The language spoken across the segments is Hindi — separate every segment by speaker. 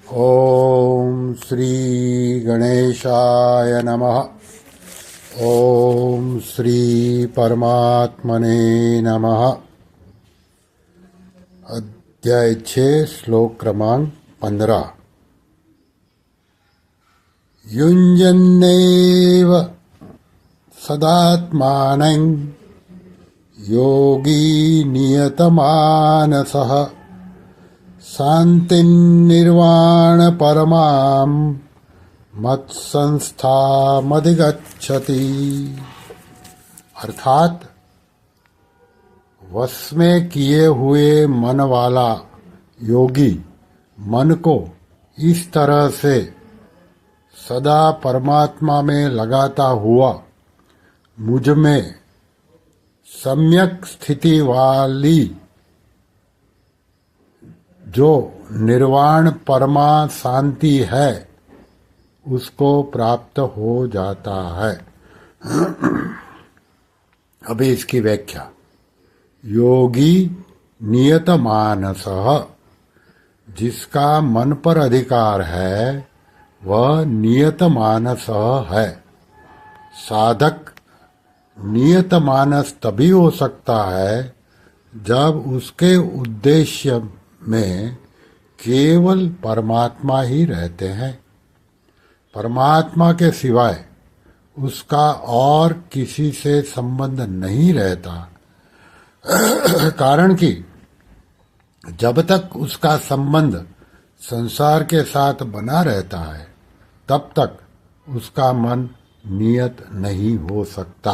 Speaker 1: ओम श्री गणेशाय नमः। ओम श्री परमात्मने नमः। अध्याय 6 श्लोक क्रमांक 15। युञ्जन्नेव सदात्मानं योगी नियतमानसः शान्तिर्निर्वाण परमां मत्संस्थामधिगच्छति। अर्थात वश में किए हुए मन वाला योगी मन को इस तरह से सदा परमात्मा में लगाता हुआ मुझ में सम्यक स्थिति वाली जो निर्वाण परमा शांति है उसको प्राप्त हो जाता है। अभी इसकी व्याख्या। योगी नियत मानसः, जिसका मन पर अधिकार है वह नियत मानस है। साधक नियत मानस तभी हो सकता है जब उसके उद्देश्य में केवल परमात्मा ही रहते हैं, परमात्मा के सिवाय उसका और किसी से संबंध नहीं रहता। कारण कि जब तक उसका संबंध संसार के साथ बना रहता है तब तक उसका मन नियत नहीं हो सकता।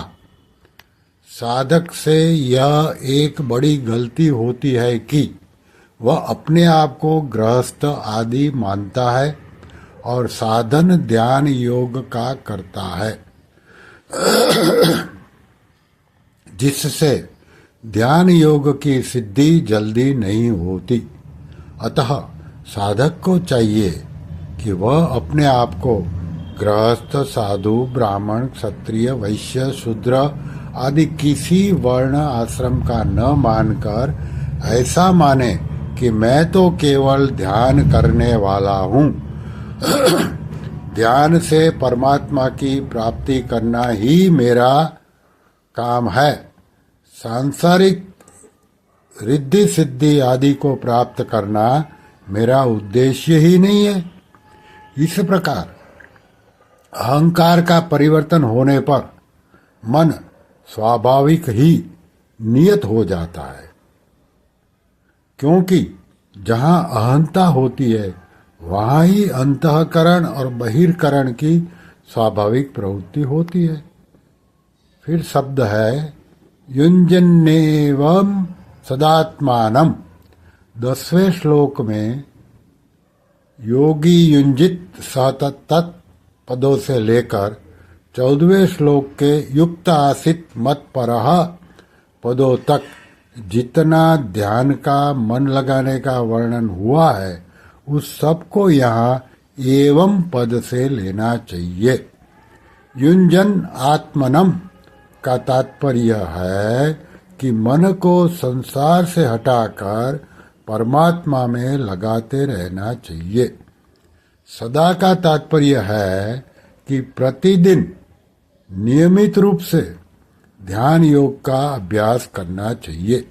Speaker 1: साधक से यह एक बड़ी गलती होती है कि वह अपने आप को गृहस्थ आदि मानता है और साधन ध्यान योग का करता है, जिससे ध्यान योग की सिद्धि जल्दी नहीं होती। अतः साधक को चाहिए कि वह अपने आप को गृहस्थ, साधु, ब्राह्मण, क्षत्रिय, वैश्य, शूद्र आदि किसी वर्ण आश्रम का न मानकर ऐसा माने कि मैं तो केवल ध्यान करने वाला हूँ। ध्यान से परमात्मा की प्राप्ति करना ही मेरा काम है। सांसारिक रिद्धि सिद्धि आदि को प्राप्त करना मेरा उद्देश्य ही नहीं है। इस प्रकार अहंकार का परिवर्तन होने पर मन स्वाभाविक ही नियत हो जाता है, क्योंकि जहाँ अहंता होती है वहाँ ही अंतःकरण और बहिर्करण की स्वाभाविक प्रवृत्ति होती है। फिर शब्द है युञ्जन्नेवं सदात्मानं। 10वें श्लोक में योगी युञ्जित सतत पदों से लेकर 14वें श्लोक के युक्त आसित मत परः पदों तक जितना ध्यान का मन लगाने का वर्णन हुआ है उस सब को यहाँ एवं पद से लेना चाहिए। युञ्जन आत्मनम का तात्पर्य है कि मन को संसार से हटाकर परमात्मा में लगाते रहना चाहिए। सदा का तात्पर्य है कि प्रतिदिन नियमित रूप से ध्यान योग का अभ्यास करना चाहिए।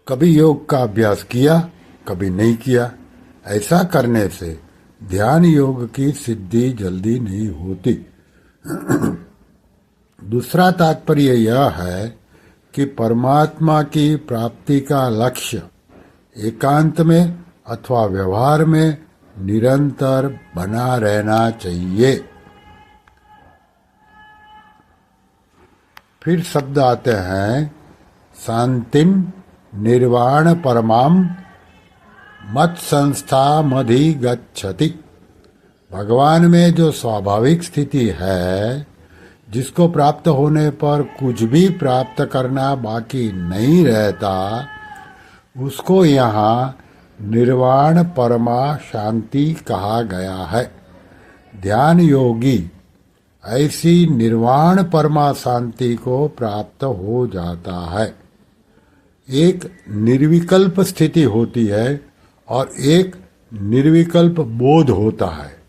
Speaker 1: कभी योग का अभ्यास किया, कभी नहीं किया। ऐसा करने से ध्यान योग की सिद्धि जल्दी नहीं होती। दूसरा तात्पर्य यह है कि परमात्मा की प्राप्ति का लक्ष्य एकांत में अथवा व्यवहार में निरंतर बना रहना चाहिए। फिर शब्द आते हैं शांतिं निर्वाण परमां मत्संस्थामधिगच्छति। भगवान में जो स्वाभाविक स्थिति है, जिसको प्राप्त होने पर कुछ भी प्राप्त करना बाकी नहीं रहता, उसको यहाँ निर्वाण परमा शांति कहा गया है। ध्यान योगी ऐसी निर्वाण परमा शांति को प्राप्त हो जाता है। एक निर्विकल्प स्थिति होती है और एक निर्विकल्प बोध होता है।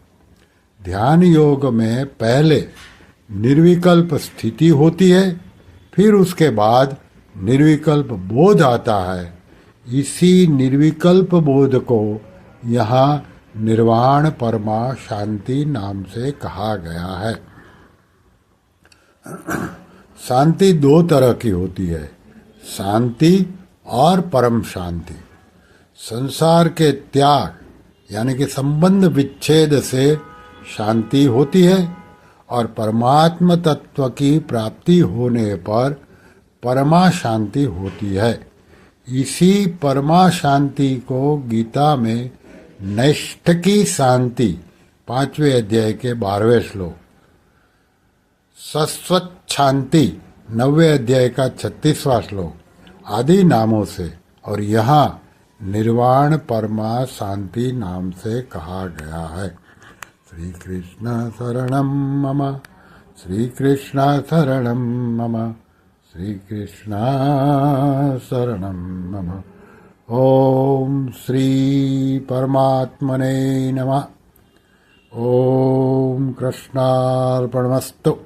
Speaker 1: ध्यान योग में पहले निर्विकल्प स्थिति होती है, फिर उसके बाद निर्विकल्प बोध आता है। इसी निर्विकल्प बोध को यहाँ निर्वाण परमा शांति नाम से कहा गया है। शांति दो तरह की होती है, शांति और परम शांति। संसार के त्याग यानी कि संबंध विच्छेद से शांति होती है और परमात्म तत्व की प्राप्ति होने पर परमा शांति होती है। इसी परमा शांति को गीता में नैष्ठिकी शांति 5वें अध्याय के 12वें श्लोक, शाश्वत शांति 9वें अध्याय का 36वां श्लोक आदि नामों से और यहाँ निर्वाण परमा शांति नाम से कहा गया है। श्री कृष्ण शरणम मम, श्री कृष्ण शरणम मम, श्री कृष्ण शरणम मम। ओम श्री परमात्मने नमः। ओम कृष्णार्पणमस्तु।